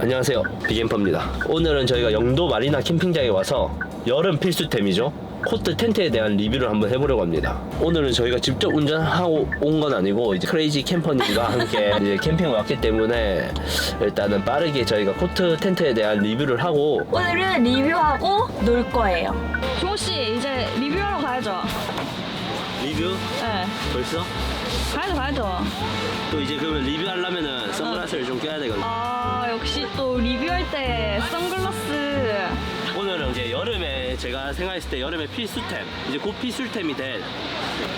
안녕하세요, 빅엠퍼입니다. 오늘은 저희가 영도 마리나 캠핑장에 와서 여름 필수템이죠, 코트 텐트에 대한 리뷰를 한번 해보려고 합니다. 오늘은 저희가 직접 운전하고 온 건 아니고 이제 크레이지 캠퍼님과 함께 이제 캠핑을 왔기 때문에 일단은 빠르게 저희가 코트 텐트에 대한 리뷰를 하고 오늘은 리뷰하고 놀 거예요. 종호씨 이제 리뷰하러 가야죠. 리뷰? 네. 벌써? 가야죠. 또 이제 그러면 리뷰하려면은 선글라스를 좀 껴야 되거든요. 아 역시 또 리뷰할 때 선글라스. 오늘은 이제 여름에 제가 생각했을 때 여름의 필수템, 이제 곧 필수템이 될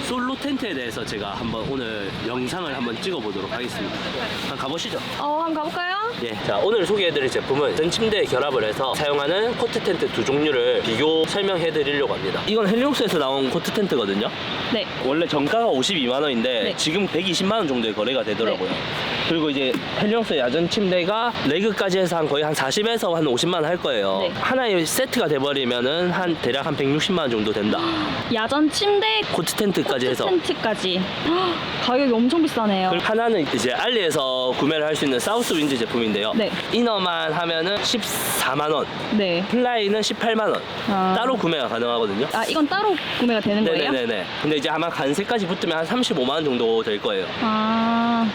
솔로 텐트에 대해서 제가 한번 오늘 영상을 한번 찍어보도록 하겠습니다. 한번 가보시죠. 한번 가볼까요? 예. 자, 오늘 소개해드릴 제품은 전 침대에 결합을 해서 사용하는 코트 텐트 두 종류를 비교 설명해드리려고 합니다. 이건 헬리옥스에서 나온 코트 텐트거든요. 네. 원래 정가가 52만 원인데 네. 지금 120만 원 정도에 거래가 되더라고요. 그리고 이제 헬리옥스 야전 침대가 레그까지 해서 거의 한 40에서 한 50만 원 할 거예요. 네. 하나의 세트가 돼버리면은 대략 한 160만 원 정도 된다. 야전 침대 코트 텐트까지 해서. 텐트까지. 가격이 엄청 비싸네요. 그리고 하나는 이제 알리에서 구매를 할 수 있는 사우스 윈즈 제품인데요. 네. 이너만 하면은 14만 원, 네. 플라이는 18만 원. 따로 구매가 가능하거든요. 아 이건 따로 구매가 되는 거예요? 네네네. 근데 이제 아마 간세까지 붙으면 한 35만 원 정도 될 거예요. 아.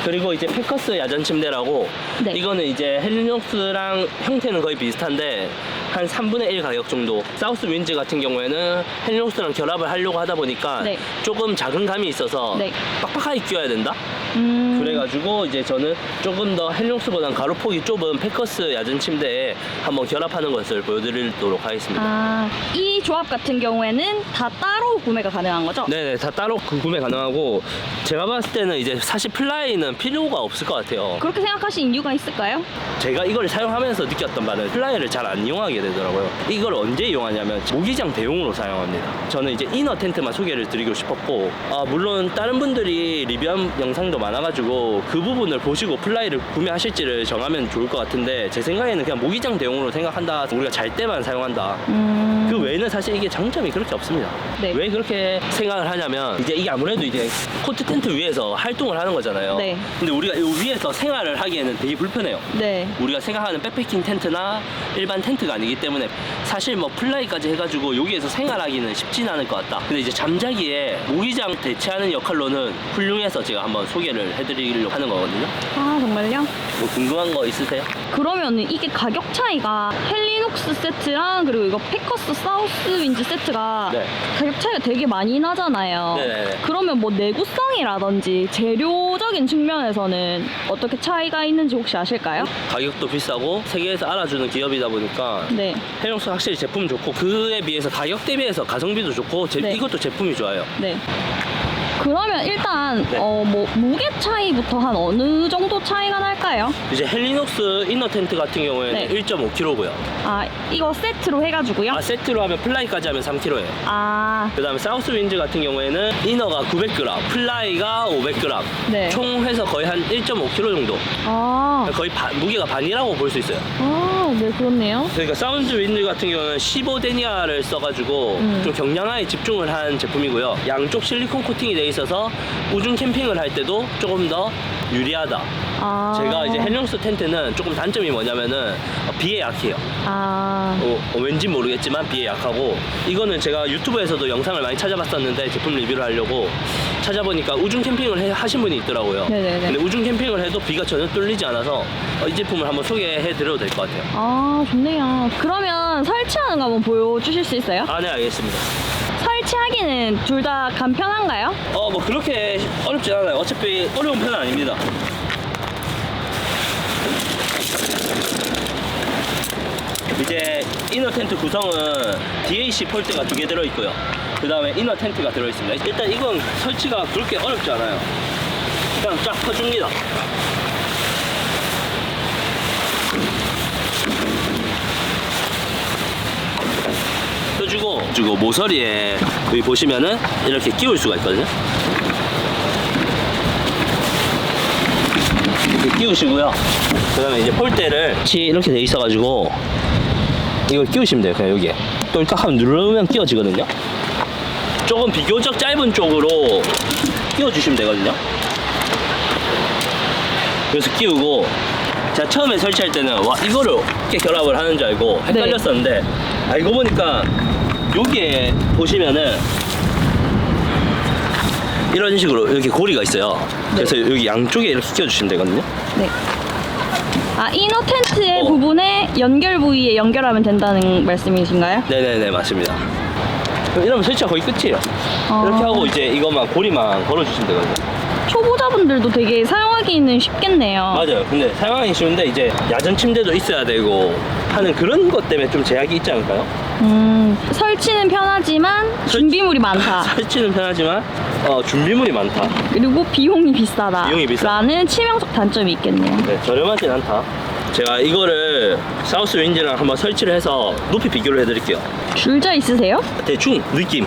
그리고 이제 패커스 야전 침대라고, 네. 이거는 이제 헬리녹스랑 형태는 거의 비슷한데 한 3분의 1 가격 정도. 사우스 윈즈 같은 경우에는 헬리녹스랑 결합을 하려고 하다 보니까 네. 조금 작은 감이 있어서 네. 빡빡하게 끼워야 된다. 그래가지고 이제 저는 조금 더 헬리녹스보다는 가로폭이 좁은 패커스 야전 침대에 한번 결합하는 것을 보여드리도록 하겠습니다. 아, 이 조합 같은 경우에는 다 따로 구매가 가능한 거죠? 네네, 다 따로 구매 가능하고, 제가 봤을 때는 이제 사실 플라이는 필요가 없을 것 같아요. 그렇게 생각하신 이유가 있을까요? 제가 이걸 사용하면서 느꼈던 바는 플라이를 잘 안 이용하게 되더라고요. 이걸 언제 이용하냐면 모기장 대용으로 사용합니다. 저는 이제 이너 텐트만 소개를 드리고 싶었고, 물론 다른 분들이 리뷰한 영상도 많아가지고 그 부분을 보시고 플라이를 구매하실지를 정하면 좋을 것 같은데, 제 생각에는 그냥 모기장 대용으로 생각한다, 우리가 잘 때만 사용한다, 그 외에는 사실 이게 장점이 그렇게 없습니다. 네. 왜 그렇게 생각을 하냐면, 이제 이게 아무래도 이제 코트 텐트 위에서 활동을 하는 거잖아요. 네. 근데 우리가 이 위에서 생활을 하기에는 되게 불편해요. 네. 우리가 생각하는 백패킹 텐트나 일반 텐트가 아니기 때문에 사실 뭐 플라이까지 해가지고 여기에서 생활하기는 쉽진 않을 것 같다. 근데 이제 잠자기에 모기장 대체하는 역할로는 훌륭해서 제가 한번 소개를 해드리려고 하는 거거든요. 아, 정말요? 뭐 궁금한 거 있으세요? 그러면 이게 가격 차이가 헬리녹스 세트랑 그리고 이거 패커스 사우스 윈즈 세트가 네. 가격 차이가 되게 많이 나잖아요. 네네네. 그러면 뭐 내구성이라든지 재료적인 측면에서는 어떻게 차이가 있는지 혹시 아실까요? 가격도 비싸고 세계에서 알아주는 기업이다 보니까 네. 헬리녹스 확실히 제품 좋고, 그에 비해서 가격 대비해서 가성비도 좋고, 네. 이것도 제품이 좋아요. 네. 그러면 일단 네. 뭐 무게 차이부터 한 어느 정도 차이가 날까요? 이제 헬리녹스 이너 텐트 같은 경우에는 네. 1.5kg고요. 아 이거 세트로 해가지고요? 세트로 하면 플라이까지 하면 3kg예요. 아, 그 다음에 사우스 윈즈 같은 경우에는 이너가 900g, 플라이가 500g, 네. 총 해서 거의 한 1.5kg 정도. 아, 거의 무게가 반이라고 볼 수 있어요. 네 그렇네요. 그러니까 사우스 윈즈 같은 경우는 15데니아를 써가지고 좀 경량화에 집중을 한 제품이고요. 양쪽 실리콘 코팅이 돼 있어서 우중 캠핑을 할 때도 조금 더 유리하다. 아, 제가 이제 헬리녹스 텐트는 조금 단점이 뭐냐면은 비에 약해요. 아, 왠지 모르겠지만 비에 약하고, 이거는 제가 유튜브에서도 영상을 많이 찾아봤었는데 제품 리뷰를 하려고 찾아보니까 우중 캠핑을 하신 분이 있더라고요. 네네네. 근데 우중 캠핑을 해도 비가 전혀 뚫리지 않아서 이 제품을 한번 소개해 드려도 될 것 같아요. 아 좋네요. 그러면 설치하는 거 한번 보여주실 수 있어요? 네, 알겠습니다. 설치하기는 둘 다 간편한가요? 뭐 그렇게 어렵진 않아요. 어차피 어려운 편은 아닙니다. 이제 이너 텐트 구성은 DAC 폴대가 2개 들어있고요. 그 다음에 이너 텐트가 들어있습니다. 일단 이건 설치가 그렇게 어렵지 않아요. 그냥 쫙 펴줍니다. 펴주고 모서리에 여기 보시면은 이렇게 끼울 수가 있거든요. 이렇게 끼우시고요. 그 다음에 이제 폴대를 이렇게 돼 있어가지고 이걸 끼우시면 돼요. 그냥 여기에 똘깍 하면 누르면 끼워지거든요. 조금 비교적 짧은 쪽으로 끼워주시면 되거든요. 그래서 끼우고 제가 처음에 설치할 때는 와 이거를 어떻게 결합을 하는 줄 알고 헷갈렸었는데 알고 보니까 여기에 보시면은 이런 식으로 이렇게 고리가 있어요. 그래서 여기 양쪽에 이렇게 끼워주시면 되거든요. 네. 아, 이너 텐트의 어. 부분에 연결 부위에 연결하면 된다는 말씀이신가요? 네네네 맞습니다. 그럼 이러면 설치가 거의 끝이에요. 이렇게 하고 이제 이것만 고리만 걸어주시면 되거든요. 초보자분들도 되게 사용하기는 쉽겠네요. 맞아요. 근데 사용하기 쉬운데 이제 야전 침대도 있어야 되고 하는 그런 것 때문에 좀 제약이 있지 않을까요? 설치는 편하지만 준비물이 많다. 설치는 편하지만 준비물이 많다. 그리고 비용이 비싸다. 비용이 비싸. 라는 치명적 단점이 있겠네요. 네, 저렴하진 않다. 제가 이거를 사우스 윈즈랑 한번 설치를 해서 높이 비교를 해드릴게요. 줄자 있으세요? 대충 느낌.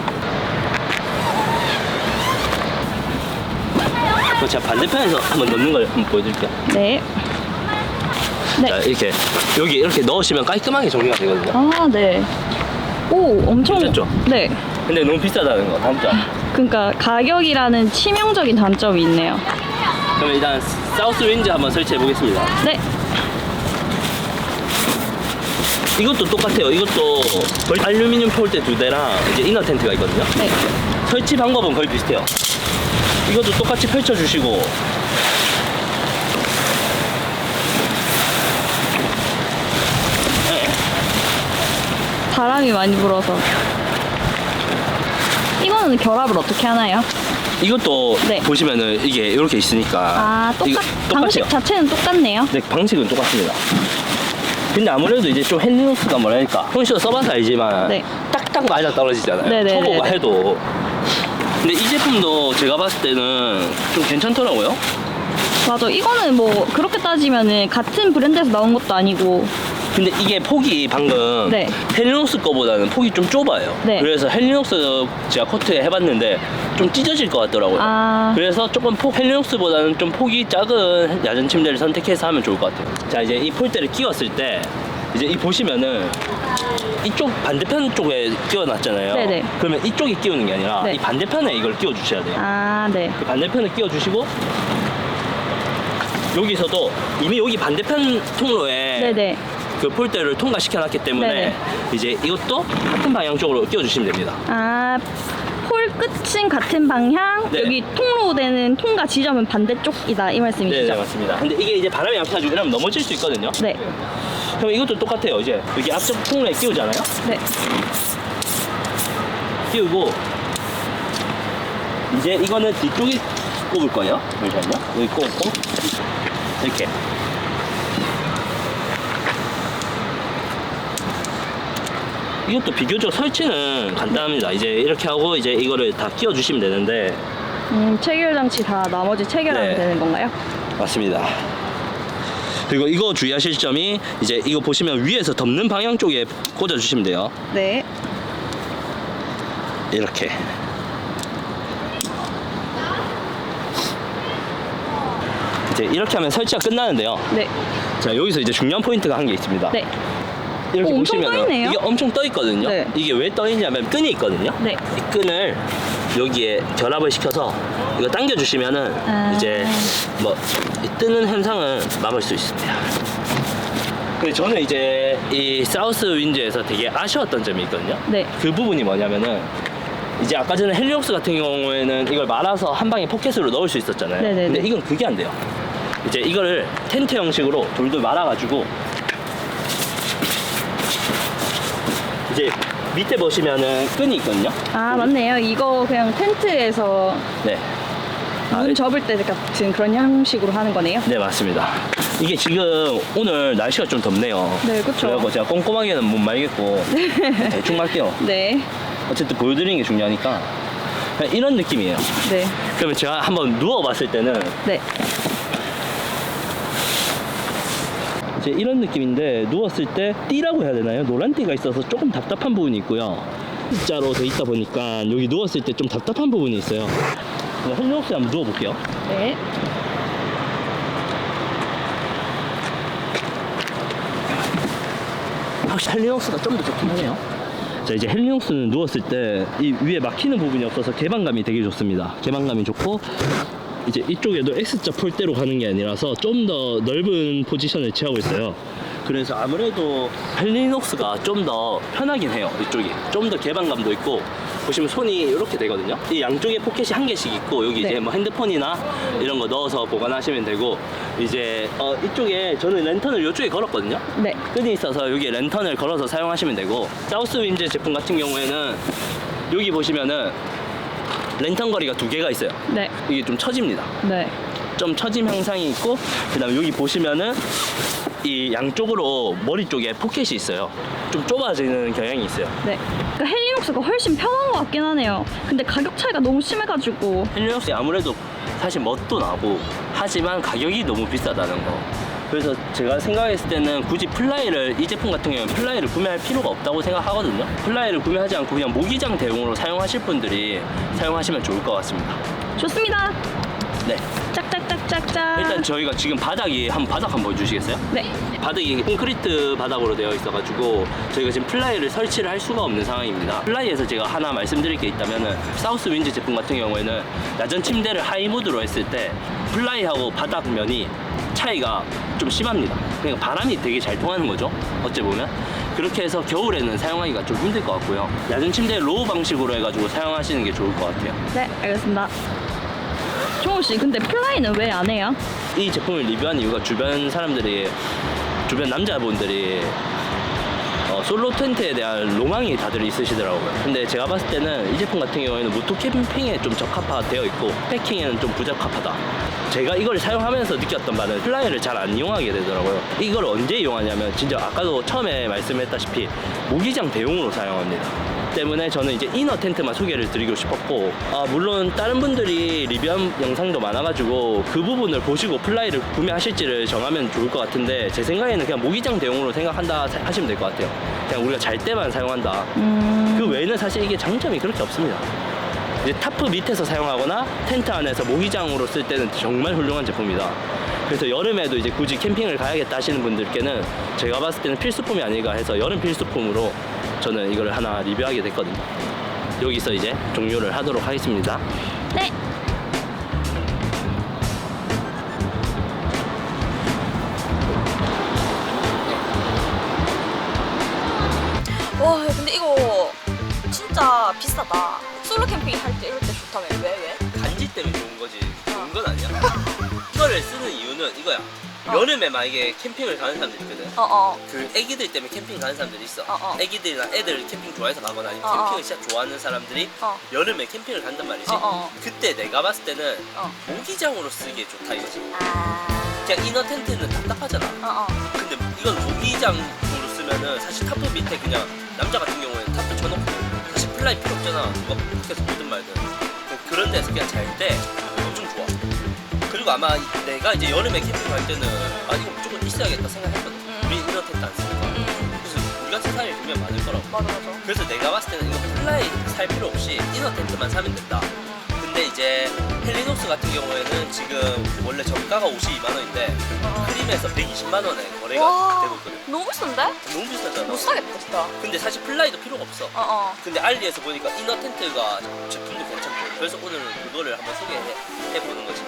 그럼 제가 반대편에서 한번 넣는 걸 한번 보여드릴게요. 네. 네. 자, 이렇게 여기 이렇게 넣으시면 깔끔하게 정리가 되거든요. 아, 네. 오, 엄청. 괜찮죠? 네. 근데 너무 비싸다는 거 단점. 그러니까 가격이라는 치명적인 단점이 있네요. 그럼 일단 사우스 윈즈 한번 설치해 보겠습니다. 네. 이것도 똑같아요. 이것도 거의 알루미늄 폴대 2대랑 이제 이너 텐트가 있거든요. 네. 설치 방법은 거의 비슷해요. 이것도 똑같이 펼쳐주시고 바람이 많이 불어서. 이거는 결합을 어떻게 하나요? 이것도 네. 보시면은 이게 이렇게 있으니까 아, 이거 방식 똑같아요. 자체는 똑같네요. 네, 방식은 똑같습니다. 근데 아무래도 이제 좀 헬리눅스가 뭐랄까 형씨도 써봐서 알지만 네. 딱딱 맞아 떨어지잖아요. 네네네네. 초보가 해도. 근데 이 제품도 제가 봤을 때는 좀 괜찮더라고요. 맞아. 이거는 뭐 그렇게 따지면은 같은 브랜드에서 나온 것도 아니고. 근데 이게 폭이 방금 네. 헬리눅스 거보다는 폭이 좀 좁아요. 네. 그래서 헬리눅스 제가 코트 해봤는데 좀 찢어질 것 같더라고요. 아. 그래서 조금 헬리눅스보다는 좀 폭이 작은 야전 침대를 선택해서 하면 좋을 것 같아요. 자, 이제 이 폴대를 끼웠을 때 이제 이 보시면은 이쪽 반대편 쪽에 끼워놨잖아요. 네네. 그러면 이쪽에 끼우는 게 아니라 네. 이 반대편에 이걸 끼워주셔야 돼요. 아, 네. 그 반대편에 끼워주시고 여기서도 이미 여기 반대편 통로에 네네. 그 폴대를 통과시켜놨기 때문에 네네. 이제 이것도 같은 방향 쪽으로 끼워주시면 됩니다. 아, 폴 끝은 같은 방향, 네. 여기 통로되는 통과 지점은 반대쪽이다 이 말씀이시죠? 네, 맞습니다. 근데 이게 이제 바람이 약해가지고 이러면 넘어질 수 있거든요. 네. 그럼 이것도 똑같아요. 이제 여기 앞쪽 통로에 끼우잖아요. 네. 끼우고 이제 이거는 뒤쪽에 꼽을 거예요. 잠시만요. 여기 꼽고 이렇게. 이것도 비교적 설치는 간단합니다. 이제 이렇게 하고 이제 이거를 다 끼워주시면 되는데 체결 장치 다 나머지 체결하면 네. 되는 건가요? 맞습니다. 그리고 이거 주의하실 점이 이제 이거 보시면 위에서 덮는 방향 쪽에 꽂아주시면 돼요. 네. 이렇게. 이제 이렇게 하면 설치가 끝나는데요. 네. 자, 여기서 이제 중요한 포인트가 한 게 있습니다. 네. 이렇게 오, 엄청 보시면은 떠있네요. 이게 엄청 떠 있거든요. 네. 이게 왜 떠 있냐면 끈이 있거든요. 네. 이 끈을 여기에 결합을 시켜서 이거 당겨 주시면은 아. 이제 뭐 이 뜨는 현상을 막을 수 있습니다. 근데 저는 이제 이 사우스 윈즈에서 되게 아쉬웠던 점이 있거든요. 네. 그 부분이 뭐냐면은 이제 아까 전에 헬리옥스 같은 경우에는 이걸 말아서 한 방에 포켓으로 넣을 수 있었잖아요. 네네네. 근데 이건 그게 안 돼요. 이제 이거를 텐트 형식으로 돌돌 말아가지고 이제 밑에 보시면은 끈이 있거든요. 아, 맞네요. 이거 그냥 텐트에서 네. 문 접을 때 같은 그런 형식으로 하는 거네요. 네, 맞습니다. 이게 지금 오늘 날씨가 좀 덥네요. 네, 그쵸. 그래갖고 제가 꼼꼼하게는 못 말겠고 대충 말게요. 네. 어쨌든 보여드리는 게 중요하니까 그냥 이런 느낌이에요. 네. 그러면 제가 한번 누워봤을 때는 네. 이제 이런 느낌인데 누웠을 때 띠라고 해야 되나요? 노란 띠가 있어서 조금 답답한 부분이 있고요. X자로 돼 있다 보니까 여기 누웠을 때 좀 답답한 부분이 있어요. 헬리옥스 한번 누워볼게요. 네. 확실히 헬리옥스가 좀 더 좋긴 하네요. 자, 이제 헬리옥스는 누웠을 때 이 위에 막히는 부분이 없어서 개방감이 되게 좋습니다. 개방감이 좋고 이제 이쪽에도 X자 폴대로 가는 게 아니라서 좀 더 넓은 포지션을 취하고 있어요. 그래서 아무래도 헬리녹스가 좀 더 편하긴 해요. 이쪽이 좀 더 개방감도 있고, 보시면 손이 이렇게 되거든요. 이 양쪽에 포켓이 한 개씩 있고, 여기 네. 이제 뭐 핸드폰이나 이런 거 넣어서 보관하시면 되고, 이제 이쪽에 저는 랜턴을 이쪽에 걸었거든요. 네. 끈이 있어서 여기 랜턴을 걸어서 사용하시면 되고, 사우스윈즈 제품 같은 경우에는 여기 보시면은 랜턴 거리가 2개가 있어요. 네. 이게 좀 처집니다. 네. 좀 처짐 형상이 있고, 그 다음에 여기 보시면은 이 양쪽으로 머리 쪽에 포켓이 있어요. 좀 좁아지는 경향이 있어요. 네. 그러니까 헬리녹스가 훨씬 편한 것 같긴 하네요. 근데 가격 차이가 너무 심해가지고. 헬리녹스 아무래도 사실 멋도 나고 하지만 가격이 너무 비싸다는 거. 그래서 제가 생각했을 때는 굳이 플라이를, 이 제품 같은 경우는 플라이를 구매할 필요가 없다고 생각하거든요. 플라이를 구매하지 않고 그냥 모기장 대용으로 사용하실 분들이 사용하시면 좋을 것 같습니다. 좋습니다. 네. 짝짝짝짝짝. 일단 저희가 지금 바닥이 바닥 한번 보여주시겠어요? 네. 바닥이 콘크리트 바닥으로 되어 있어가지고 저희가 지금 플라이를 설치를 할 수가 없는 상황입니다. 플라이에서 제가 하나 말씀드릴 게 있다면은 사우스 윈즈 제품 같은 경우에는 야전 침대를 하이 모드로 했을 때 플라이하고 바닥면이 차이가 좀 심합니다. 그러니까 바람이 되게 잘 통하는 거죠. 어찌 보면. 그렇게 해서 겨울에는 사용하기가 좀 힘들 것 같고요. 야전 침대 로우 방식으로 해가지고 사용하시는 게 좋을 것 같아요. 네, 알겠습니다. 종호 씨, 근데 플라이는 왜 안 해요? 이 제품을 리뷰한 이유가 주변 남자분들이 솔로 텐트에 대한 로망이 다들 있으시더라고요. 근데 제가 봤을 때는 이 제품 같은 경우에는 모토 캠핑에 좀 적합화되어 있고 패킹에는 좀 부적합하다. 제가 이걸 사용하면서 느꼈던 바는 플라이를 잘 안 이용하게 되더라고요. 이걸 언제 이용하냐면 진짜 아까도 처음에 말씀했다시피 모기장 대용으로 사용합니다. 때문에 저는 이제 이너 텐트만 소개를 드리고 싶었고, 물론 다른 분들이 리뷰한 영상도 많아가지고 그 부분을 보시고 플라이를 구매하실지를 정하면 좋을 것 같은데, 제 생각에는 그냥 모기장 대용으로 생각한다 하시면 될 것 같아요. 그냥 우리가 잘 때만 사용한다. 그 외에는 사실 이게 장점이 그렇게 없습니다. 이제 타프 밑에서 사용하거나 텐트 안에서 모기장으로 쓸 때는 정말 훌륭한 제품이다. 그래서 여름에도 이제 굳이 캠핑을 가야겠다 하시는 분들께는 제가 봤을 때는 필수품이 아닐까 해서 여름 필수품으로 저는 이걸 하나 리뷰하게 됐거든요. 여기서 이제 종료를 하도록 하겠습니다. 네. 와 근데 이거 진짜 비싸다. 솔로 캠핑 할 때 이럴 때 좋다며. 왜? 간지 때문에 좋은 거지 좋은 건 아니야. 이거를 쓰는 이유는 이거야. 여름에 만약에 캠핑을 가는 사람들이 있거든. 그 애기들 때문에 캠핑 가는 사람들이 있어. 애기들이나 애들 캠핑 좋아해서 가거나 아니면 캠핑을 진짜 좋아하는 사람들이 여름에 캠핑을 간단 말이지. 그때 내가 봤을 때는 모기장으로 쓰기에 좋다 이거지. 그냥 이너 텐트는 답답하잖아. 근데 이건 모기장으로 쓰면은 사실 타프 밑에 그냥 남자 같은 경우에는 타프 쳐놓고 사실 플라이 필요 없잖아. 누가 밖에서 보든 말든. 그런 데서 그냥 잘 때 엄청 좋아. 그리고 아마 내가 이제 여름에 캠핑 갈 때는 이거 무조건 있어야겠다 생각했거든. 우리 이너 텐트 안 쓰니까. 그래서 우리 같은 사람이 보면 많을 거라고. 맞아. 그래서 내가 봤을 때는 이거 플라이 살 필요 없이 이너 텐트만 사면 된다. 근데 이제 헬리녹스 같은 경우에는 지금 원래 정가가 52만 원인데 크림에서 120만 원에 거래가 와, 되고 있거든. 너무 비싼데? 너무 비싸잖아. 못 사겠다 진짜. 근데 사실 플라이도 필요가 없어. 근데 알리에서 보니까 이너 텐트가 제품도 괜찮고, 그래서 오늘은 그거를 한번 소개해 보는 거지.